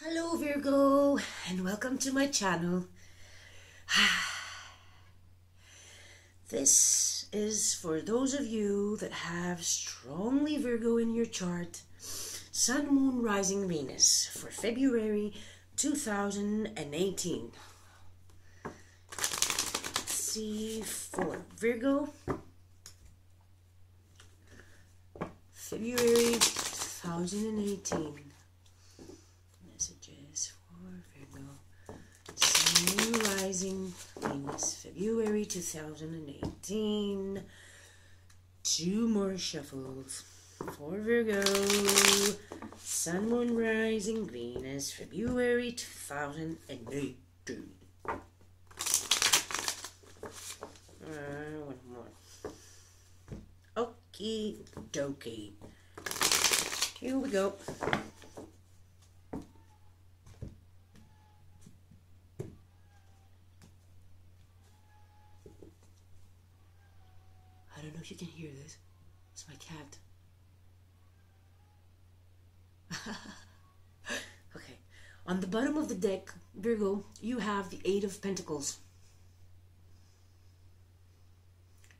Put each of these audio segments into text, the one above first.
Hello Virgo, and welcome to my channel. This is for those of you that have strongly Virgo in your chart. Sun, Moon, Rising, Venus for February 2018. Let's see for Virgo, February 2018. Messages for Virgo, Sun, Moon, Rising, Venus, February 2018. Two more shuffles for Virgo, Sun, Moon, Rising, Venus, February 2018. One more. Okie dokie. Here we go. I don't know if you can hear this. It's my cat. Okay. On the bottom of the deck, Virgo, you have the Eight of Pentacles.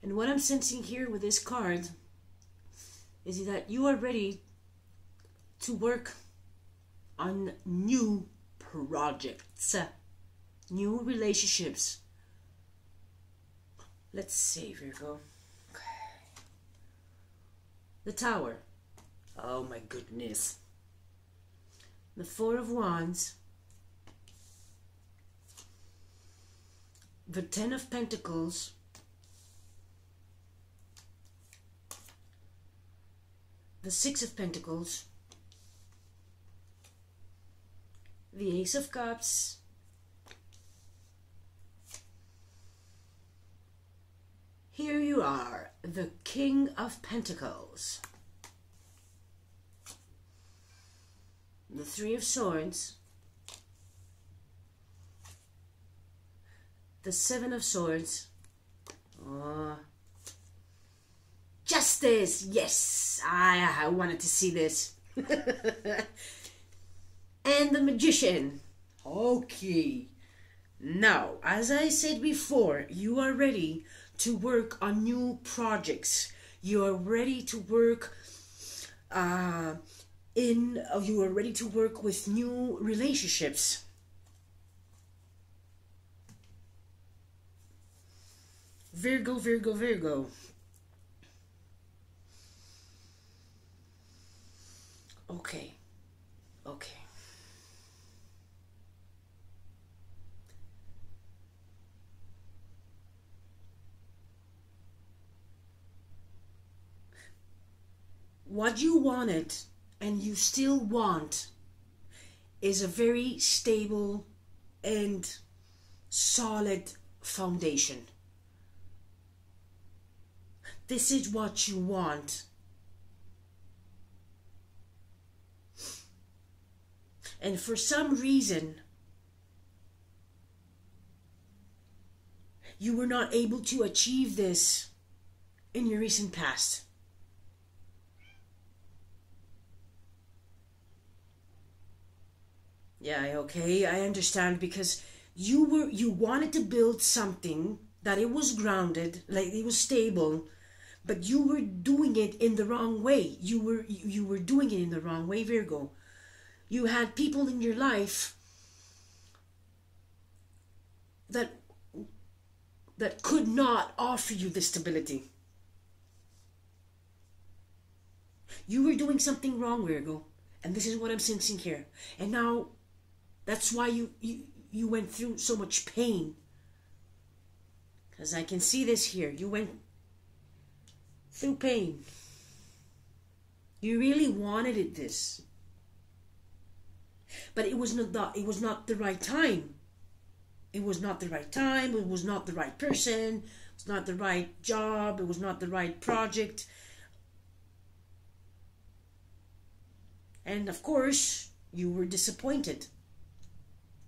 And what I'm sensing here with this card is that you are ready to work on new projects, new relationships. Let's see, Virgo. The Tower. Oh my goodness. The Four of Wands. The Ten of Pentacles. The Six of Pentacles. The Ace of Cups. Here you are, the King of Pentacles. The Three of Swords. The Seven of Swords. Oh. Justice! Yes! I wanted to see this. And the Magician. Okay. Now, as I said before, you are ready to work on new projects. You are ready to work you are ready to work with new relationships. Virgo, Virgo, Virgo. Okay. Okay. What you wanted and you still want is a very stable and solid foundation. This is what you want. And for some reason, you were not able to achieve this in your recent past. Yeah, okay, I understand, because you wanted to build something that it was grounded, like it was stable, but you were doing it in the wrong way. You were doing it in the wrong way, Virgo. You had people in your life that could not offer you the stability. You were doing something wrong, Virgo, and this is what I'm sensing here. And now that's why you went through so much pain. Because I can see this here. You went through pain. You really wanted it this. But it was not the right time. It was not the right time. It was not the right person. It was not the right job. It was not the right project. And of course, you were disappointed.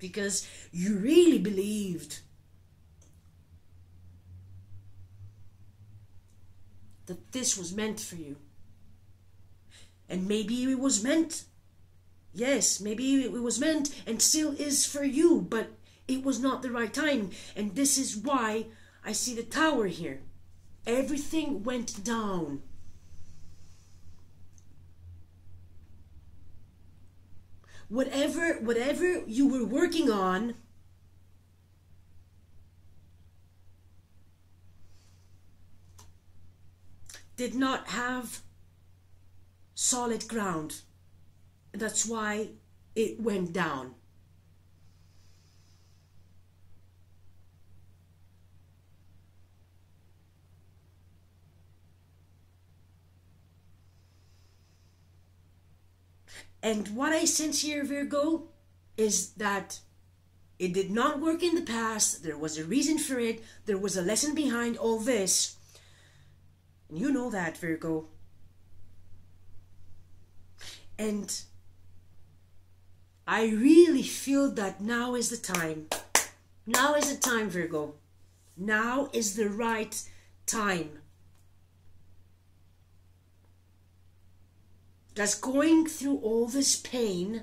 Because you really believed that this was meant for you. And maybe it was meant Yes, maybe it was meant and still is for you, but it was not the right time. And this is why I see the tower here. Everything went down. Whatever you were working on, did not have solid ground. That's why it went down. And what I sense here, Virgo, is that it did not work in the past. There was a reason for it. There was a lesson behind all this. And you know that, Virgo. And I really feel that now is the time. Now is the time, Virgo. Now is the right time. That's going through all this pain.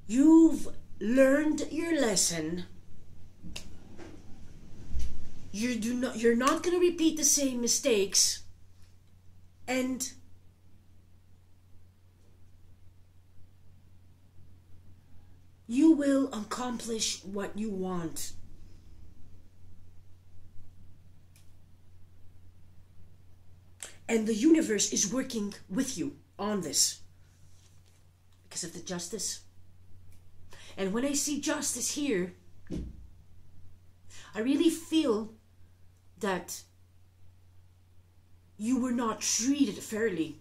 You've learned your lesson. You're not going to repeat the same mistakes. And you will accomplish what you want. And the universe is working with you on this because of the justice. And when I see justice here, I really feel that you were not treated fairly.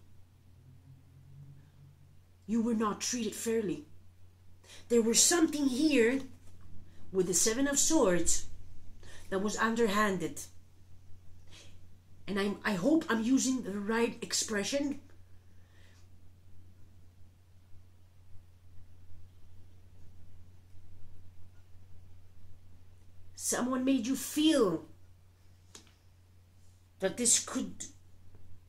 You were not treated fairly. There was something here with the Seven of Swords that was underhanded. And I hope I'm using the right expression. Someone made you feel that this could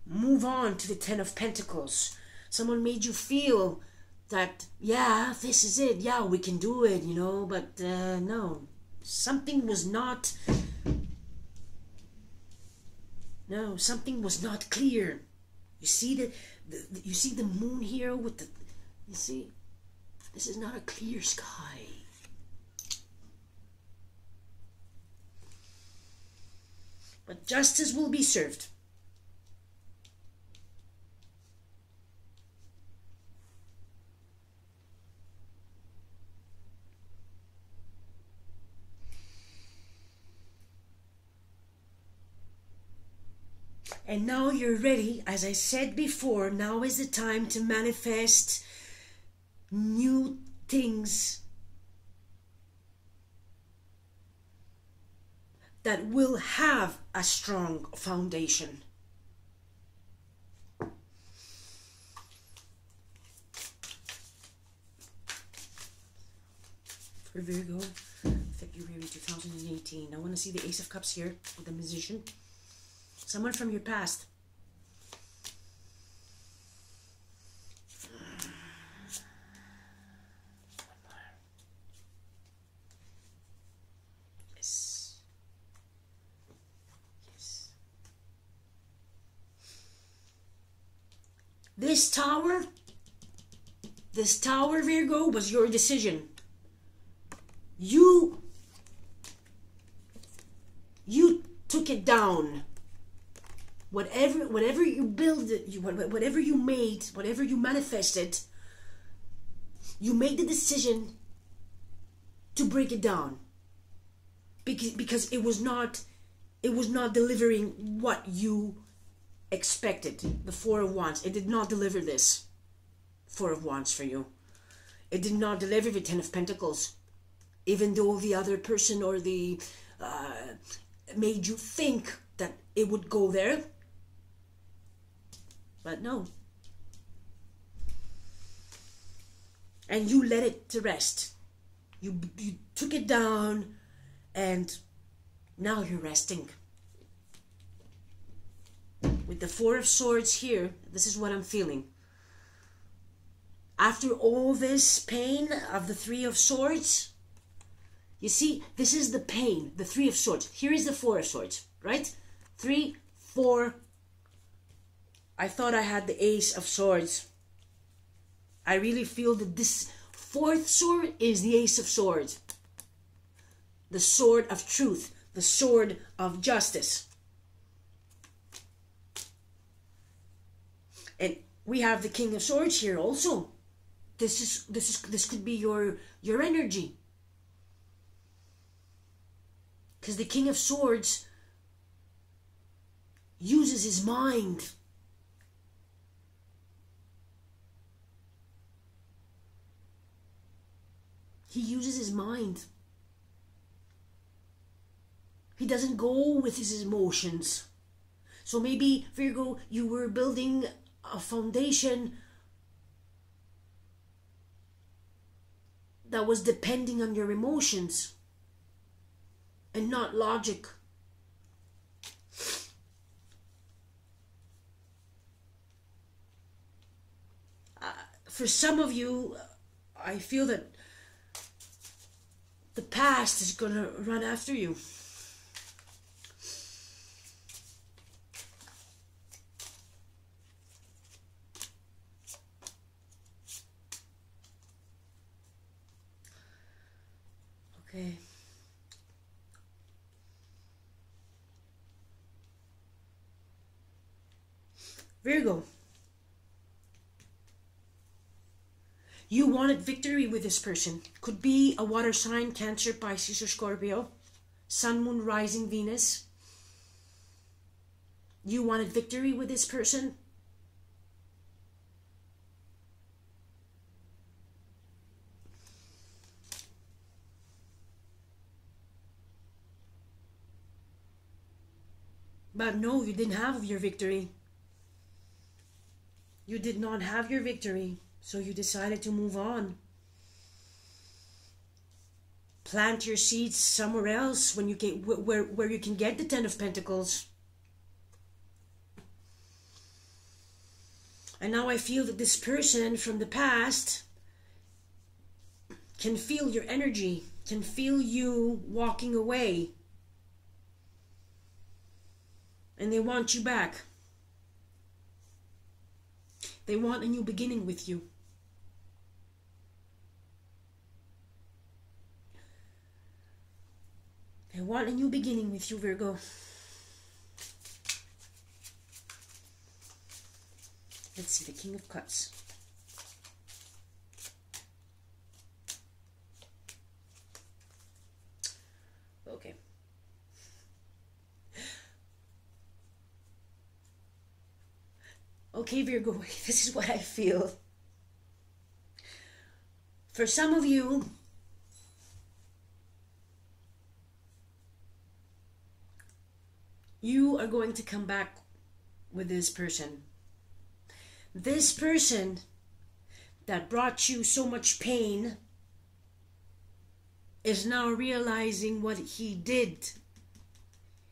move on to the Ten of Pentacles. Someone made you feel that, yeah, this is it. Yeah, we can do it, you know. But no, something was not... No, something was not clear. You see you see the moon here with the... You see, this is not a clear sky. But justice will be served. And now you're ready, as I said before, now is the time to manifest new things that will have a strong foundation. For Virgo, February 2018. I want to see the Ace of Cups here with the Magician. Someone from your past. Yes. Yes. This tower, Virgo, was your decision. You took it down. Whatever you build, whatever you made, whatever you manifested, you made the decision to break it down because it was not delivering what you expected. The Four of Wands, it did not deliver this Four of Wands for you. It did not deliver the Ten of Pentacles, even though the other person or the made you think that it would go there. But no. And you let it to rest. You took it down and now you're resting. with the Four of Swords here, this is what I'm feeling. After all this pain of the Three of Swords, you see, this is the pain, the Three of Swords. Here is the Four of Swords, right? 3, 4. I thought I had the Ace of Swords. I really feel that this fourth sword is the Ace of Swords. The sword of truth, the sword of justice. And we have the King of Swords here also. This could be your energy. Because the King of Swords uses his mind. He uses his mind. He doesn't go with his emotions. So maybe, Virgo, you were building a foundation that was depending on your emotions and not logic. For some of you, I feel that the past is going to run after you. Okay. Virgo. You wanted victory with this person. Could be a water sign, Cancer, Pisces, or Scorpio. Sun, Moon, Rising, Venus. You wanted victory with this person. But no, you didn't have your victory. You did not have your victory. So you decided to move on. Plant your seeds somewhere else when you get where you can get the Ten of Pentacles. And now I feel that this person from the past can feel your energy, can feel you walking away. And they want you back. They want a new beginning with you. They want a new beginning with you, Virgo. Let's see, the King of Cups. Okay. Okay, Virgo, this is what I feel. For some of you, you are going to come back with this person. This person that brought you so much pain is now realizing what he did.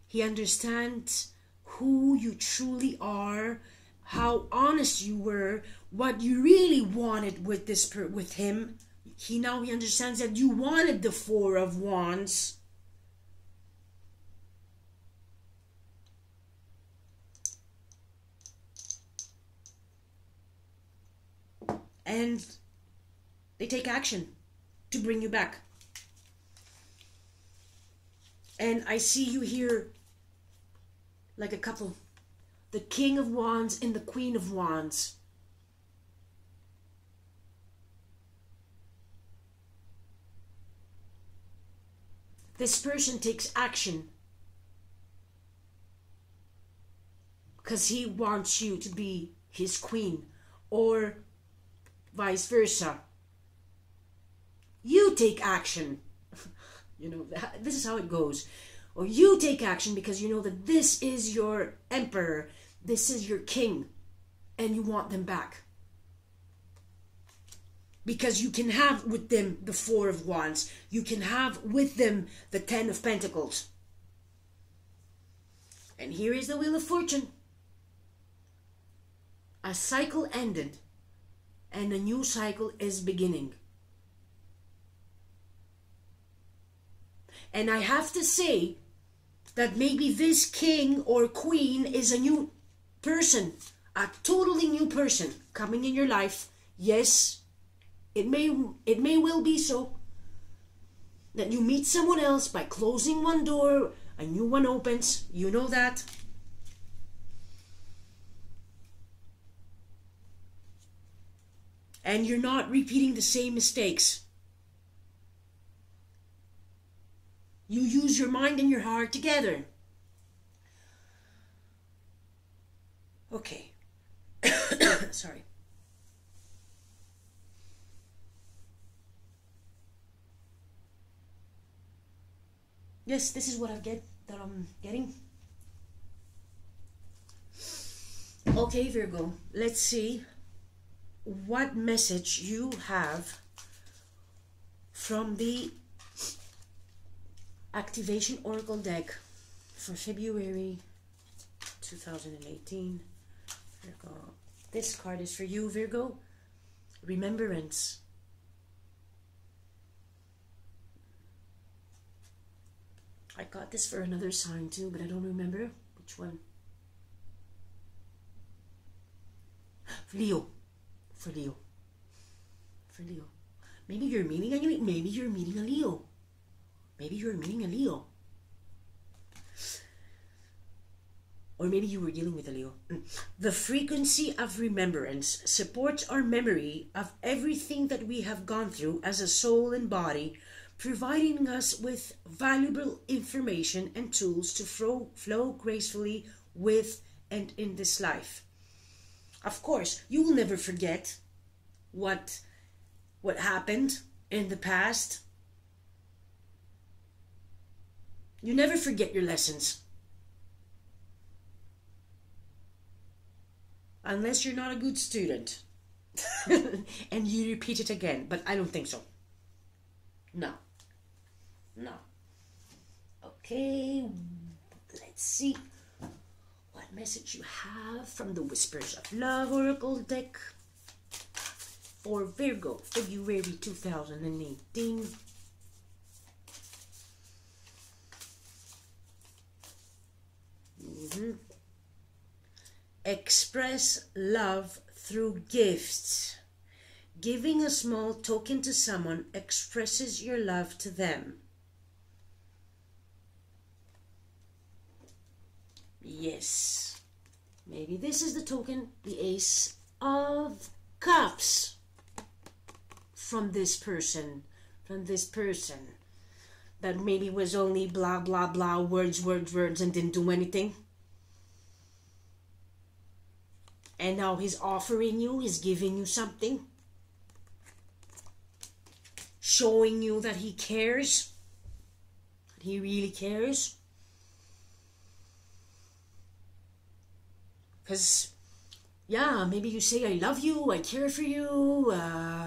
He understands who you truly are, how honest you were, what you really wanted with with him. He understands that you wanted the Four of Wands. And they take action to bring you back. And I see you here like a couple. The King of Wands and the Queen of Wands. This person takes action because he wants you to be his queen, or vice versa. You take action. You know, this is how it goes. Or you take action because you know that this is your emperor, this is your king, and you want them back. Because you can have with them the Four of Wands. You can have with them the Ten of Pentacles. And here is the Wheel of Fortune. A cycle ended and a new cycle is beginning. And I have to say that maybe this king or queen is a new person, a totally new person coming in your life. Yes, it may well be so that you meet someone else by closing one door, a new one opens. You know that. And you're not repeating the same mistakes. You use your mind and your heart together. Okay. Sorry. Yes, this is what I'm getting. Okay, Virgo, let's see what message you have from the Activation Oracle deck for February 2018. Virgo. This card is for you, Virgo. Remembrance. I got this for another sign too, but I don't remember which one. Leo. For Leo. For Leo. Maybe you're meeting a Leo. Maybe you're meeting a Leo. Maybe you're meeting a Leo. Or maybe you were dealing with a Leo. The frequency of remembrance supports our memory of everything that we have gone through as a soul and body, providing us with valuable information and tools to flow gracefully with and in this life. Of course, you will never forget what happened in the past. You never forget your lessons. Unless you're not a good student. And you repeat it again. But I don't think so. No. No. Okay. Let's see what message you have from the Whispers of Love Oracle deck for Virgo, February 2018. Express love through gifts. Giving a small token to someone expresses your love to them. Yes. Maybe this is the token, the Ace of Cups. From this person. That maybe was only blah, blah, blah, words, and didn't do anything. And now he's offering you, he's giving you something. Showing you that he cares. That he really cares. Because, yeah, maybe you say, I love you, I care for you,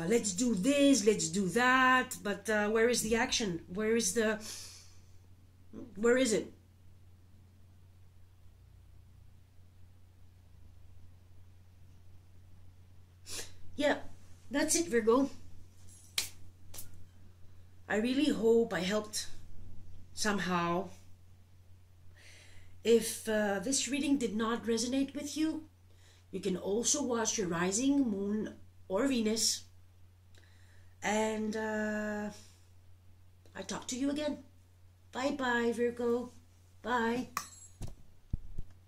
let's do this, let's do that. But where is the action? Where is it? Yeah, that's it, Virgo. I really hope I helped somehow. If this reading did not resonate with you, you can also watch your rising moon or Venus. And I talk to you again. Bye-bye, Virgo. Bye.